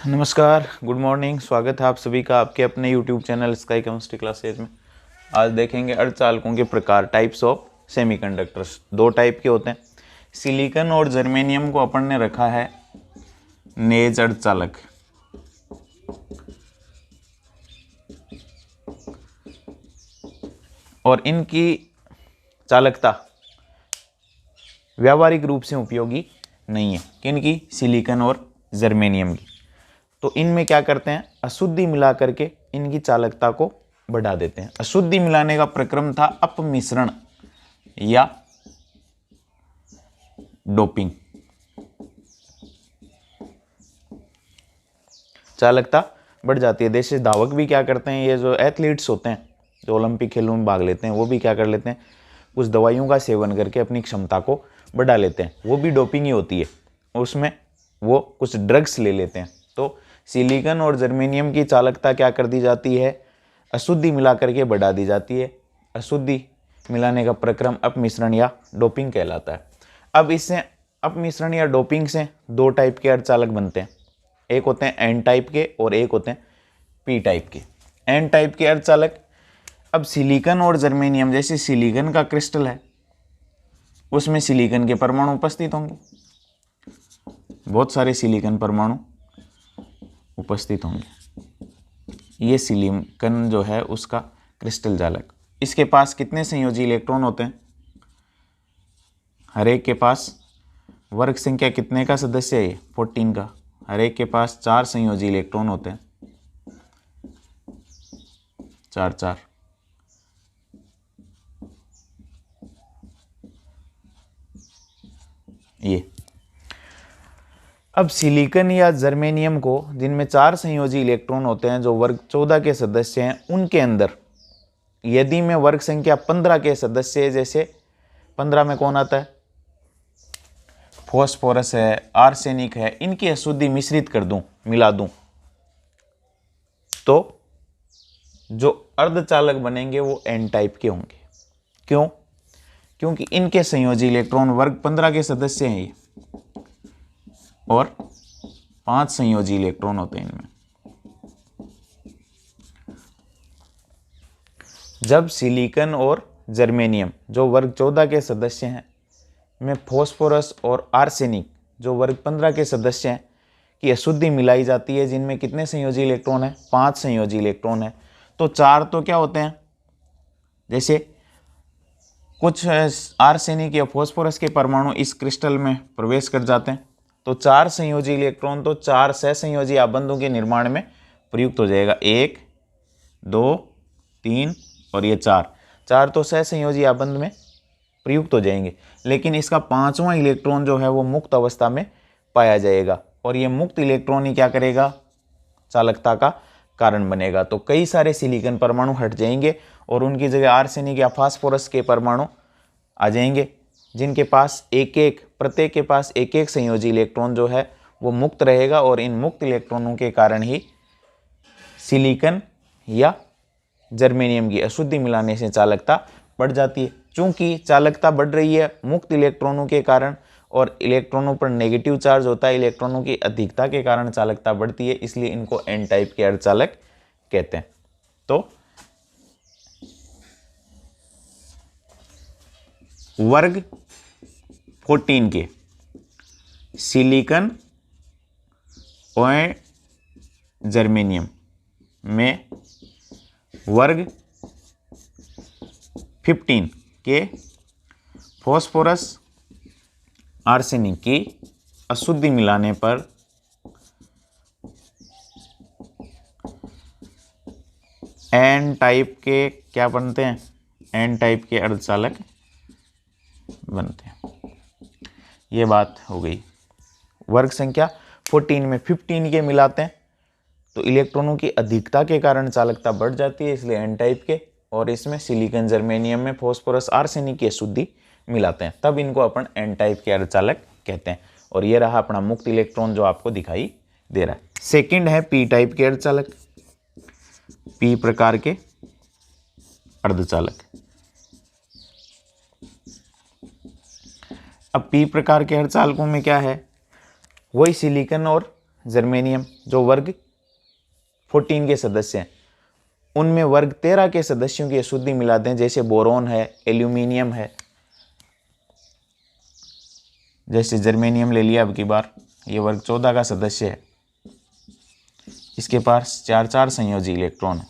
नमस्कार, good morning. स्वागत है आप सभी का आपके अपने YouTube channel sky chemistry classes में। आज देखेंगे अर्धचालकों के प्रकार, टाइप्स ऑफ सेमीकंडक्टर्स। दो टाइप के होते हैं, सिलिकॉन और जर्मेनियम को अपन ने रखा है नेज अर्धचालक। और इनकी चालकता व्यावहारिक रूप से उपयोगी नहीं है। किनकी? सिलिकॉन और जर्मेनियम की। तो इनमें क्या करते हैं, अशुद्धि मिला करके इनकी चालकता को बढ़ा देते हैं। अशुद्धि मिलाने का प्रक्रम था अपमिश्रण या डोपिंग। चालकता बढ़ जाती है। जैसे धावक भी क्या करते हैं, ये जो एथलीट्स होते हैं जो ओलंपिक खेलों में भाग लेते हैं, वो भी क्या कर लेते हैं, कुछ दवाइयों का सेवन करके अपनी क्षमता को बढ़ा लेते हैं। वो भी डोपिंग ही होती है, उसमें वो कुछ ड्रग्स ले लेते हैं। तो सिलिकॉन और जर्मेनियम की चालकता क्या कर दी जाती है, अशुद्धि मिला करके बढ़ा दी जाती है। अशुद्धि मिलाने का प्रक्रम अपमिश्रण या डोपिंग कहलाता है। अब इससे अपमिश्रण या डोपिंग से दो टाइप के अर्धचालक बनते हैं। एक होते हैं एन टाइप के और एक होते हैं पी टाइप के। एन टाइप के अर्धचालक, अब सिलिकॉन और जर्मेनियम, जैसे सिलिकॉन का क्रिस्टल है उसमें सिलिकॉन के परमाणु उपस्थित होंगे, बहुत सारे सिलिकॉन परमाणु उपस्थित होंगे। ये सिलिकॉन जो है उसका क्रिस्टल जालक। इसके पास कितने संयोजी इलेक्ट्रॉन होते हैं? हर एक के पास वर्ग संख्या कितने का सदस्य है? 14 का। हर एक के पास 4 संयोजी इलेक्ट्रॉन होते हैं, 4 ये। अब सिलिकॉन या जर्मेनियम को, जिनमें 4 संयोजी इलेक्ट्रॉन होते हैं, जो वर्ग 14 के सदस्य हैं, उनके अंदर यदि मैं वर्ग संख्या 15 के सदस्य, जैसे 15 में कौन आता है, फॉस्फोरस है, आर्सेनिक है, इनकी अशुद्धि मिश्रित कर दूं, मिला दूं, तो जो अर्धचालक बनेंगे वो एन टाइप के होंगे। क्यों? क्योंकि इनके संयोजी इलेक्ट्रॉन वर्ग 15 के सदस्य हैं ये, और 5 संयोजी इलेक्ट्रॉन होते हैं इनमें। जब सिलिकॉन और जर्मेनियम जो वर्ग 14 के सदस्य हैं में फॉस्फोरस और आर्सेनिक जो वर्ग 15 के सदस्य हैं की अशुद्धि मिलाई जाती है, जिनमें कितने संयोजी इलेक्ट्रॉन है? 5 संयोजी इलेक्ट्रॉन है। तो 4 तो क्या होते हैं, जैसे कुछ आर्सेनिक या फॉस्फोरस के परमाणु इस क्रिस्टल में प्रवेश कर जाते हैं, तो 4 संयोजी इलेक्ट्रॉन तो 4 सहसंयोजी आबंधों के निर्माण में प्रयुक्त हो जाएगा। 1, 2, 3 और ये 4 तो सहसंयोजी आबंध में प्रयुक्त हो जाएंगे। लेकिन इसका 5वां इलेक्ट्रॉन जो है वो मुक्त अवस्था में पाया जाएगा, और ये मुक्त इलेक्ट्रॉन ही क्या करेगा, चालकता का कारण बनेगा। तो कई सारे सिलिकॉन परमाणु हट जाएंगे और उनकी जगह आर्सेनिक या फास्फोरस के परमाणु आ जाएंगे, जिनके पास प्रत्येक के पास एक एक संयोजी इलेक्ट्रॉन जो है वो मुक्त रहेगा, और इन मुक्त इलेक्ट्रॉनों के कारण ही सिलिकॉन या जर्मेनियम की अशुद्धि मिलाने से चालकता बढ़ जाती है। चूंकि चालकता बढ़ रही है मुक्त इलेक्ट्रॉनों के कारण, और इलेक्ट्रॉनों पर नेगेटिव चार्ज होता है, इलेक्ट्रॉनों की अधिकता के कारण चालकता बढ़ती है, इसलिए इनको एन टाइप के अर्धचालक कहते हैं। तो वर्ग 14 के सिलिकॉन और जर्मेनियम में वर्ग 15 के फॉस्फोरस आर्सेनिक की अशुद्धि मिलाने पर एन टाइप के क्या बनते हैं? एन टाइप के अर्धचालक बनते हैं। ये बात हो गई। वर्ग संख्या 14 में 15 के मिलाते हैं तो इलेक्ट्रॉनों की अधिकता के कारण चालकता बढ़ जाती है, इसलिए एन टाइप के। और इसमें सिलिकॉन जर्मेनियम में फॉस्फोरस आर्सेनिक की अशुद्धि मिलाते हैं, तब इनको अपन एन टाइप के अर्धचालक कहते हैं। और ये रहा अपना मुक्त इलेक्ट्रॉन जो आपको दिखाई दे रहा है। सेकंड है पी टाइप के अर्धचालक, पी प्रकार के अर्धचालक। अब पी प्रकार के अर्धचालकों में क्या है, वही सिलिकॉन और जर्मेनियम जो वर्ग 14 के सदस्य हैं, उनमें वर्ग 13 के सदस्यों की अशुद्धि मिला दें, जैसे बोरोन है, एल्यूमिनियम है। जैसे जर्मेनियम ले लिया अब की बार, ये वर्ग 14 का सदस्य है, इसके पास 4 संयोजी इलेक्ट्रॉन है,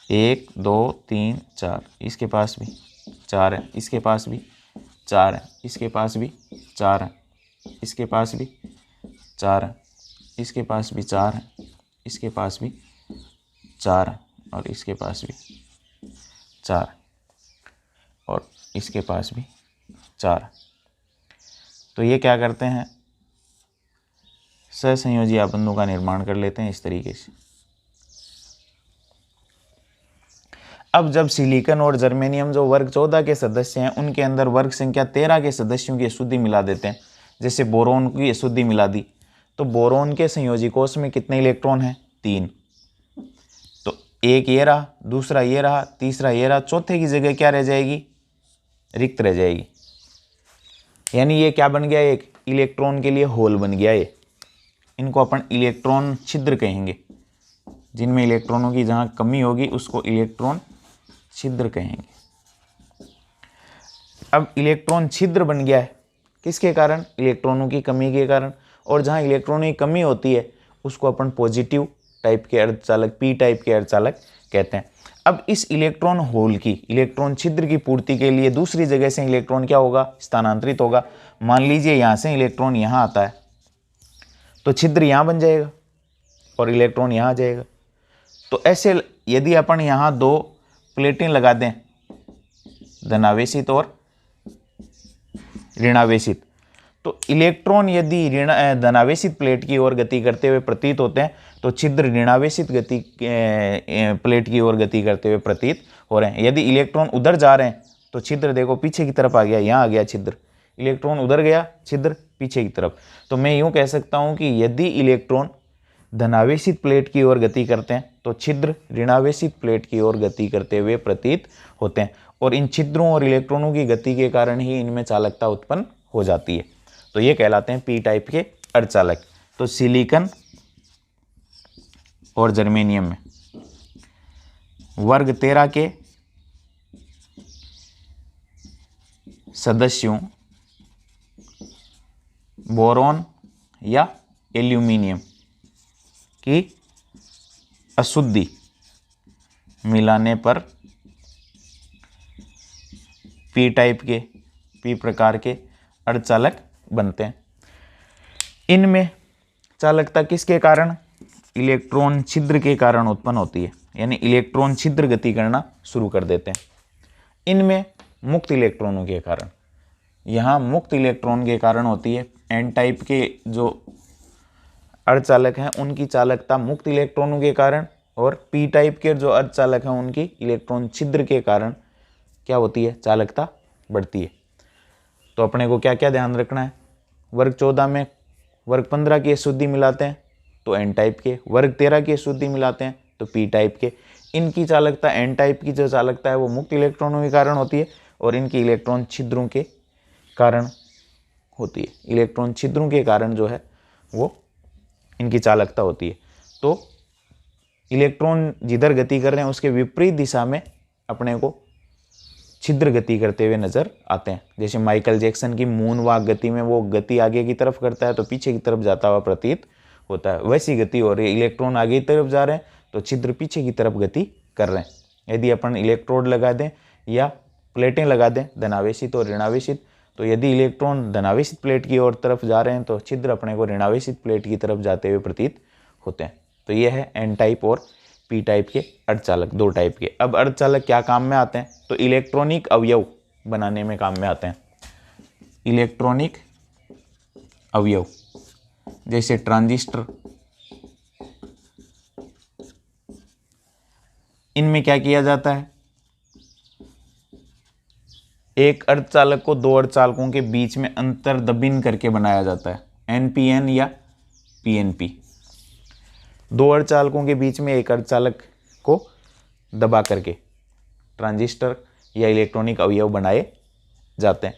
1 2 3 4, इसके पास भी 4 है, इसके पास भी 4 है, इसके पास भी 4 है, इसके पास भी 4 है, इसके पास भी 4 है, इसके पास भी 4 है, और इसके पास भी 4 है, और इसके पास भी 4 है। तो ये क्या करते हैं, सहसंयोजी आबंधों का निर्माण कर लेते हैं इस तरीके से। अब जब सिलिकॉन और जर्मेनियम जो वर्ग 14 के सदस्य हैं, उनके अंदर वर्ग संख्या 13 के सदस्यों की अशुद्धि मिला देते हैं, जैसे बोरोन की अशुद्धि मिला दी, तो बोरोन के संयोजी कोष में कितने इलेक्ट्रॉन हैं, 3। तो एक ये रहा, दूसरा ये रहा, तीसरा ये रहा, चौथे की जगह क्या रह जाएगी, रिक्त रह जाएगी। यानी ये क्या बन गया, एक इलेक्ट्रॉन के लिए होल बन गया ये। इनको अपन इलेक्ट्रॉन छिद्र कहेंगे, जिनमें इलेक्ट्रॉनों की जहाँ कमी होगी उसको इलेक्ट्रॉन छिद्र कहेंगे। अब इलेक्ट्रॉन छिद्र बन गया है किसके कारण, इलेक्ट्रॉनों की कमी के कारण। और जहाँ इलेक्ट्रॉनों की कमी होती है उसको अपन पॉजिटिव टाइप के अर्धचालक, पी टाइप के अर्धचालक कहते हैं। अब इस इलेक्ट्रॉन होल की, इलेक्ट्रॉन छिद्र की पूर्ति के लिए दूसरी जगह से इलेक्ट्रॉन क्या होगा, स्थानांतरित होगा। मान लीजिए यहाँ से इलेक्ट्रॉन यहाँ आता है तो छिद्र यहाँ बन जाएगा और इलेक्ट्रॉन यहाँ आ जाएगा। तो ऐसे यदि अपन यहाँ 2 प्लेटें लगा दें, धनावेशित और ऋणावेशित, तो इलेक्ट्रॉन यदि धनावेशित प्लेट की ओर गति करते हुए प्रतीत होते हैं तो छिद्र ऋणावेशित गति प्लेट की ओर गति करते हुए प्रतीत हो रहे हैं। यदि इलेक्ट्रॉन उधर जा रहे हैं तो छिद्र देखो पीछे की तरफ आ गया, यहाँ आ गया छिद्र, इलेक्ट्रॉन उधर गया, छिद्र पीछे की तरफ। तो मैं यूँ कह सकता हूँ कि यदि इलेक्ट्रॉन धनावेशित प्लेट की ओर गति करते हैं तो छिद्र ऋणावेशित प्लेट की ओर गति करते हुए प्रतीत होते हैं, और इन छिद्रों और इलेक्ट्रॉनों की गति के कारण ही इनमें चालकता उत्पन्न हो जाती है। तो ये कहलाते हैं पी टाइप के अर्धचालक। तो सिलिकॉन और जर्मेनियम में वर्ग 13 के सदस्यों बोरोन या एल्यूमिनियम की अशुद्धि मिलाने पर पी टाइप के, पी प्रकार के अर्धचालक बनते हैं। इनमें चालकता किसके कारण, इलेक्ट्रॉन छिद्र के कारण उत्पन्न होती है, यानी इलेक्ट्रॉन छिद्र गति करना शुरू कर देते हैं। इनमें मुक्त इलेक्ट्रॉनों के कारण, यहाँ मुक्त इलेक्ट्रॉन के कारण होती है। एन टाइप के जो अर्धचालक हैं उनकी चालकता मुक्त इलेक्ट्रॉनों के कारण, और पी टाइप के जो अर्धचालक हैं उनकी इलेक्ट्रॉन छिद्र के कारण क्या होती है, चालकता बढ़ती है। तो अपने को क्या क्या ध्यान रखना है, वर्ग 14 में वर्ग 15 की अशुद्धि मिलाते हैं तो एन टाइप के, वर्ग 13 की अशुद्धि मिलाते हैं तो पी टाइप के। इनकी चालकता, एन टाइप की जो चालकता है वो मुक्त इलेक्ट्रॉनों के कारण होती है, और इनकी इलेक्ट्रॉन छिद्रों के कारण होती है। इलेक्ट्रॉन छिद्रों के कारण जो है वो इनकी चालकता होती है। तो इलेक्ट्रॉन जिधर गति कर रहे हैं उसके विपरीत दिशा में अपने को छिद्र गति करते हुए नजर आते हैं। जैसे माइकल जैक्सन की मून वॉक गति में वो गति आगे की तरफ करता है तो पीछे की तरफ जाता हुआ प्रतीत होता है, वैसी गति हो रही है। इलेक्ट्रॉन आगे की तरफ जा रहे हैं तो छिद्र पीछे की तरफ गति कर रहे हैं। यदि अपन इलेक्ट्रोड लगा दें या प्लेटें लगा दें धनावेशित और ऋणावेशित, तो यदि इलेक्ट्रॉन धनावेशित प्लेट की ओर तरफ जा रहे हैं तो छिद्र अपने को ऋणावेशित प्लेट की तरफ जाते हुए प्रतीत होते हैं। तो ये है एन टाइप और पी टाइप के अर्धचालक, 2 टाइप के। अब अर्धचालक क्या काम में आते हैं, तो इलेक्ट्रॉनिक अवयव बनाने में काम में आते हैं। इलेक्ट्रॉनिक अवयव जैसे ट्रांजिस्टर, इनमें क्या किया जाता है, एक अर्धचालक को 2 अर्धचालकों के बीच में अंतर दबिन करके बनाया जाता है, एनपीएन या पीएनपी। 2 अर्धचालकों के बीच में एक अर्धचालक को दबा करके ट्रांजिस्टर या इलेक्ट्रॉनिक अवयव बनाए जाते हैं।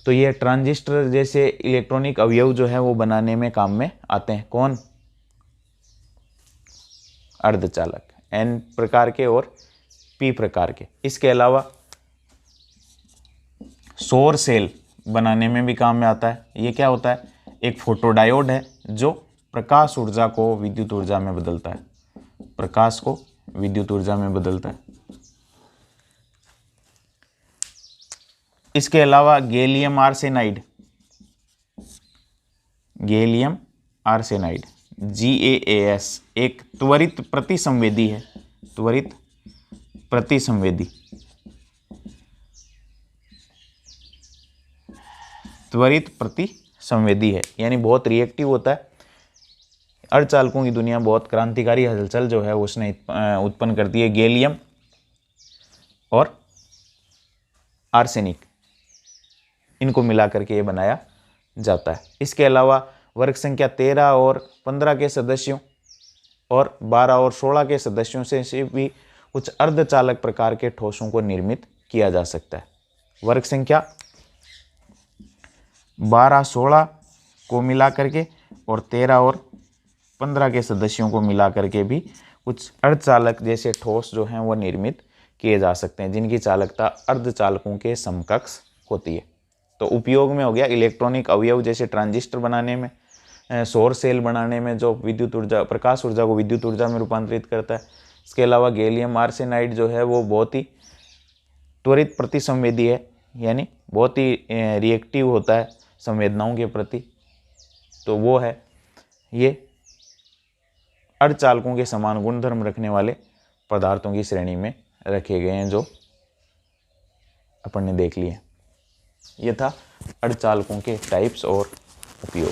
तो ये ट्रांजिस्टर जैसे इलेक्ट्रॉनिक अवयव जो है वो बनाने में काम में आते हैं। कौन? अर्धचालक, N प्रकार के और P प्रकार के। इसके अलावा सौर सेल बनाने में भी काम में आता है। ये क्या होता है? एक फोटोडायोड है जो प्रकाश ऊर्जा को विद्युत ऊर्जा में बदलता है, प्रकाश को विद्युत ऊर्जा में बदलता है। इसके अलावा gallium arsenide, gallium arsenide GaAs एक त्वरित प्रतिसंवेदी है, त्वरित प्रतिसंवेदी, त्वरित प्रतिसंवेदी है, यानी बहुत रिएक्टिव होता है। अर्धचालकों की दुनिया बहुत क्रांतिकारी हलचल जो है उसने उत्पन्न करती है। गैलियम और आर्सेनिक, इनको मिला करके ये बनाया जाता है। इसके अलावा वर्ग संख्या 13 और 15 के सदस्यों और 12 और 16 के सदस्यों से भी कुछ अर्धचालक प्रकार के ठोसों को निर्मित किया जा सकता है। वर्ग संख्या 12, 16 को मिला करके और 13 और 15 के सदस्यों को मिला करके भी कुछ अर्धचालक जैसे ठोस जो हैं वो निर्मित किए जा सकते हैं, जिनकी चालकता अर्धचालकों के समकक्ष होती है। तो उपयोग में हो गया इलेक्ट्रॉनिक अवयव जैसे ट्रांजिस्टर बनाने में, सौर सेल बनाने में जो विद्युत ऊर्जा, प्रकाश ऊर्जा को विद्युत ऊर्जा में रूपांतरित करता है। इसके अलावा गैलियम आर्सेनाइड जो है वो बहुत ही त्वरित प्रतिसंवेदी है, यानी बहुत ही रिएक्टिव होता है संवेदनाओं के प्रति। तो वो है, ये अर्धचालकों के समान गुणधर्म रखने वाले पदार्थों की श्रेणी में रखे गए हैं जो अपन ने देख लिए। ये था अर्धचालकों के टाइप्स और उपयोग।